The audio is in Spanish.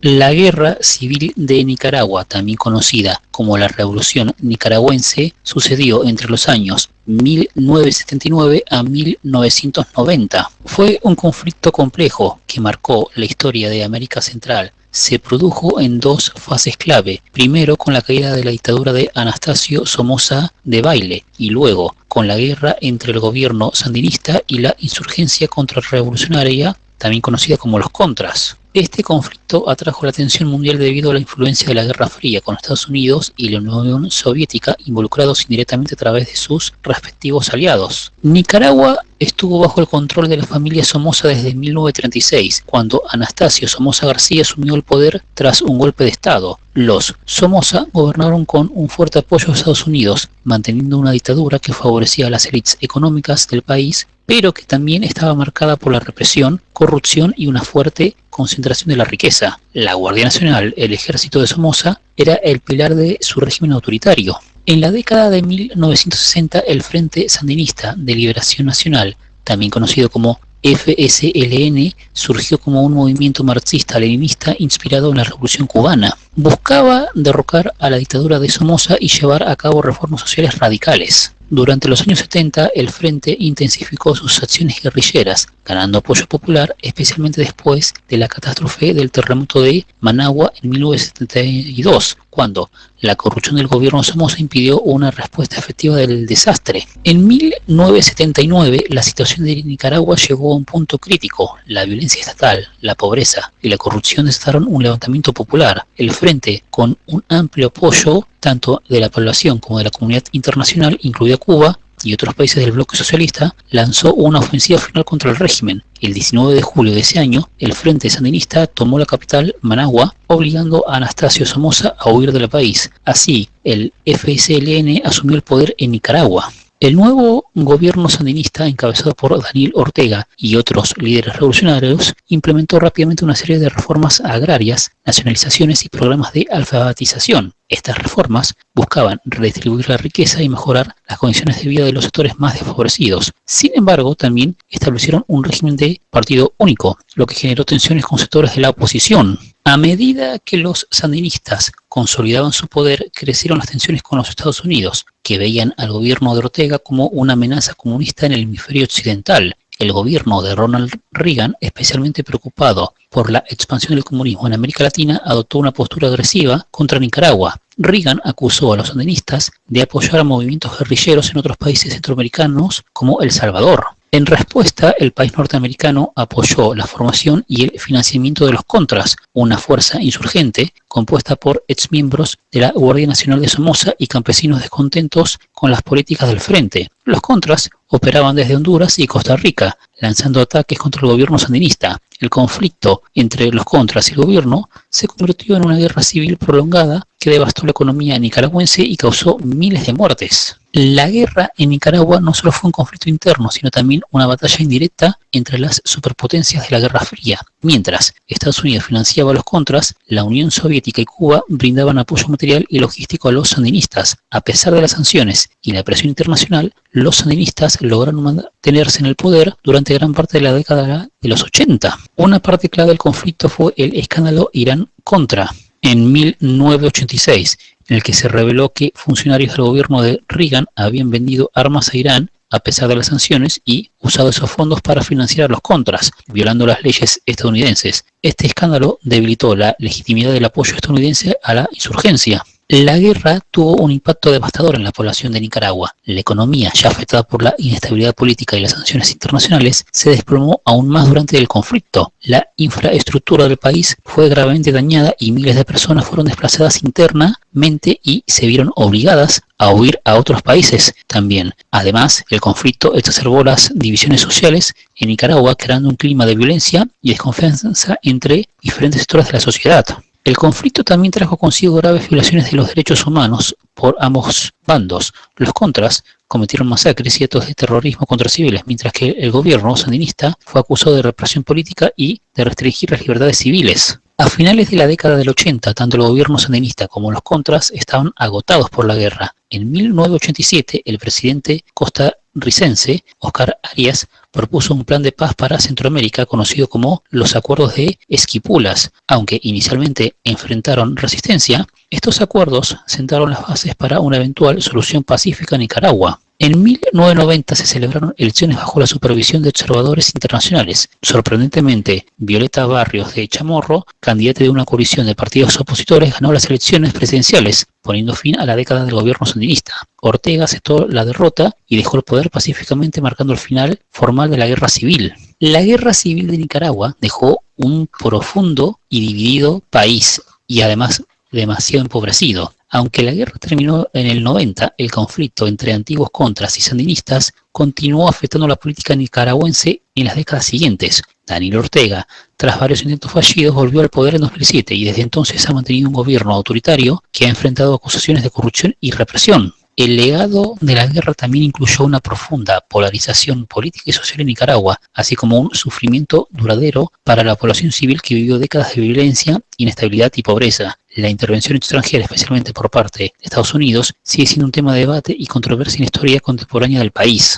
La Guerra Civil de Nicaragua, también conocida como la Revolución Nicaragüense, sucedió entre los años 1979 a 1990. Fue un conflicto complejo que marcó la historia de América Central. Se produjo en dos fases clave, primero con la caída de la dictadura de Anastasio Somoza Debayle y luego con la guerra entre el gobierno sandinista y la insurgencia contrarrevolucionaria, también conocida como los Contras. Este conflicto atrajo la atención mundial debido a la influencia de la Guerra Fría con Estados Unidos y la Unión Soviética involucrados indirectamente a través de sus respectivos aliados. Nicaragua estuvo bajo el control de la familia Somoza desde 1936, cuando Anastasio Somoza García asumió el poder tras un golpe de Estado. Los Somoza gobernaron con un fuerte apoyo de Estados Unidos, manteniendo una dictadura que favorecía a las élites económicas del país, pero que también estaba marcada por la represión, corrupción y una fuerte concentración de la riqueza. La Guardia Nacional, el ejército de Somoza, era el pilar de su régimen autoritario. En la década de 1960, el Frente Sandinista de Liberación Nacional, también conocido como FSLN, surgió como un movimiento marxista-leninista inspirado en la Revolución Cubana. Buscaba derrocar a la dictadura de Somoza y llevar a cabo reformas sociales radicales. Durante los años 70, el Frente intensificó sus acciones guerrilleras, ganando apoyo popular, especialmente después de la catástrofe del terremoto de Managua en 1972, cuando la corrupción del gobierno Somoza impidió una respuesta efectiva del desastre. En 1979, la situación de Nicaragua llegó a un punto crítico. La violencia estatal, la pobreza y la corrupción desataron un levantamiento popular. El Frente, con un amplio apoyo tanto de la población como de la comunidad internacional, incluida Cuba y otros países del bloque socialista, lanzó una ofensiva final contra el régimen. El 19 de julio de ese año, el Frente Sandinista tomó la capital, Managua, obligando a Anastasio Somoza a huir del país. Así, el FSLN asumió el poder en Nicaragua. El nuevo gobierno sandinista, encabezado por Daniel Ortega y otros líderes revolucionarios, implementó rápidamente una serie de reformas agrarias, nacionalizaciones y programas de alfabetización. Estas reformas buscaban redistribuir la riqueza y mejorar las condiciones de vida de los sectores más desfavorecidos. Sin embargo, también establecieron un régimen de partido único, lo que generó tensiones con sectores de la oposición. A medida que los sandinistas consolidaban su poder, crecieron las tensiones con los Estados Unidos, que veían al gobierno de Ortega como una amenaza comunista en el hemisferio occidental. El gobierno de Ronald Reagan, especialmente preocupado por la expansión del comunismo en América Latina, adoptó una postura agresiva contra Nicaragua. Reagan acusó a los sandinistas de apoyar a movimientos guerrilleros en otros países centroamericanos como El Salvador. En respuesta, el país norteamericano apoyó la formación y el financiamiento de los Contras, una fuerza insurgente compuesta por exmiembros de la Guardia Nacional de Somoza y campesinos descontentos con las políticas del Frente. Los Contras operaban desde Honduras y Costa Rica, lanzando ataques contra el gobierno sandinista. El conflicto entre los Contras y el gobierno se convirtió en una guerra civil prolongada que devastó la economía nicaragüense y causó miles de muertes. La guerra en Nicaragua no solo fue un conflicto interno, sino también una batalla indirecta entre las superpotencias de la Guerra Fría. Mientras Estados Unidos financiaba a los Contras, la Unión Soviética y Cuba brindaban apoyo material y logístico a los sandinistas. A pesar de las sanciones y la presión internacional, los sandinistas lograron mantenerse en el poder durante gran parte de la década de los 80. Una parte clave del conflicto fue el escándalo Irán-Contra en 1986, en el que se reveló que funcionarios del gobierno de Reagan habían vendido armas a Irán a pesar de las sanciones y usado esos fondos para financiar a los Contras, violando las leyes estadounidenses. Este escándalo debilitó la legitimidad del apoyo estadounidense a la insurgencia. La guerra tuvo un impacto devastador en la población de Nicaragua. La economía, ya afectada por la inestabilidad política y las sanciones internacionales, se desplomó aún más durante el conflicto. La infraestructura del país fue gravemente dañada y miles de personas fueron desplazadas internamente y se vieron obligadas a huir a otros países también. Además, el conflicto exacerbó las divisiones sociales en Nicaragua, creando un clima de violencia y desconfianza entre diferentes sectores de la sociedad. El conflicto también trajo consigo graves violaciones de los derechos humanos por ambos bandos. Los Contras cometieron masacres y actos de terrorismo contra civiles, mientras que el gobierno sandinista fue acusado de represión política y de restringir las libertades civiles. A finales de la década del 80, tanto el gobierno sandinista como los Contras estaban agotados por la guerra. En 1987, el presidente costarricense costarricense, Oscar Arias, propuso un plan de paz para Centroamérica conocido como los Acuerdos de Esquipulas. Aunque inicialmente enfrentaron resistencia, estos acuerdos sentaron las bases para una eventual solución pacífica en Nicaragua. En 1990 se celebraron elecciones bajo la supervisión de observadores internacionales. Sorprendentemente, Violeta Barrios de Chamorro, candidata de una coalición de partidos opositores, ganó las elecciones presidenciales, poniendo fin a la década del gobierno sandinista. Ortega aceptó la derrota y dejó el poder pacíficamente, marcando el final formal de la guerra civil. La guerra civil de Nicaragua dejó un profundo y dividido país, y además demasiado empobrecido. Aunque la guerra terminó en el 90, el conflicto entre antiguos contras y sandinistas continuó afectando la política nicaragüense en las décadas siguientes. Daniel Ortega, tras varios intentos fallidos, volvió al poder en 2007 y desde entonces ha mantenido un gobierno autoritario que ha enfrentado acusaciones de corrupción y represión. El legado de la guerra también incluyó una profunda polarización política y social en Nicaragua, así como un sufrimiento duradero para la población civil que vivió décadas de violencia, inestabilidad y pobreza. La intervención extranjera, especialmente por parte de Estados Unidos, sigue siendo un tema de debate y controversia en la historia contemporánea del país.